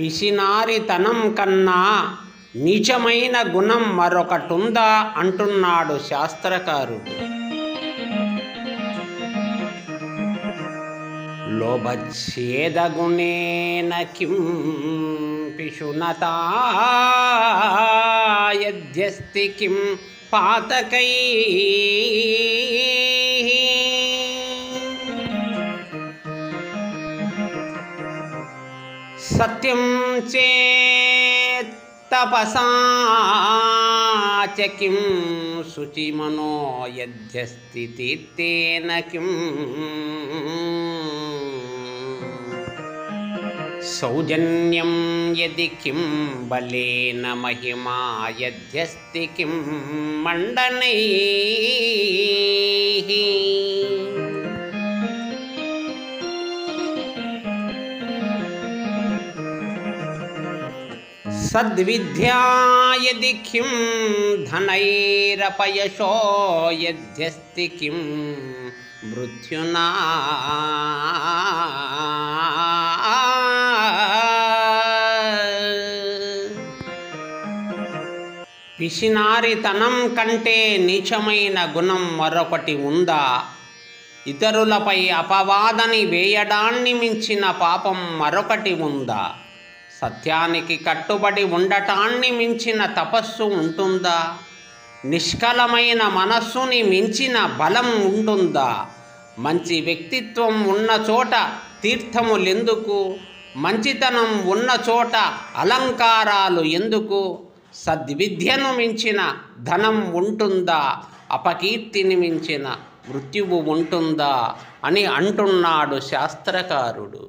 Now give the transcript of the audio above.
పిసినారితనం కన్నా నీచమైన గుణం మరొకటుందా అంటున్నాడు శాస్త్రకారుడు. లోభచ్ఛేదగుణేన కిం పిశునతా యద్యస్తి కిం పాతకై సత్యం చేత్ తపసా చ కిం శుచిమనో యద్యస్తి తీర్థేన కిం సౌజన్యం యది కిం బలేన మహిమా యద్యస్తి కిం మండనైః సద్విద్యా యది కిం ధనైరపయశో యద్యస్తి కిం మృత్యునా పిసినారితనం కంటే నీచమైన గుణం మరొకటి ఉందా? ఇతరులపై అపవాదని వేయడాన్ని మించిన పాపం మరొకటి ఉందా? సత్యానికి కట్టుబడి ఉండటాన్ని మించిన తపస్సు ఉంటుందా? నిష్కలమైన మనస్సుని మించిన బలం ఉంటుందా? మంచి వ్యక్తిత్వం ఉన్న చోట తీర్థములెందుకు? మంచితనం ఉన్న చోట అలంకారాలు ఎందుకు? సద్విద్యను మించిన ధనం ఉంటుందా? అపకీర్తిని మించిన మృత్యువు ఉంటుందా అని అంటున్నాడు శాస్త్రకారుడు.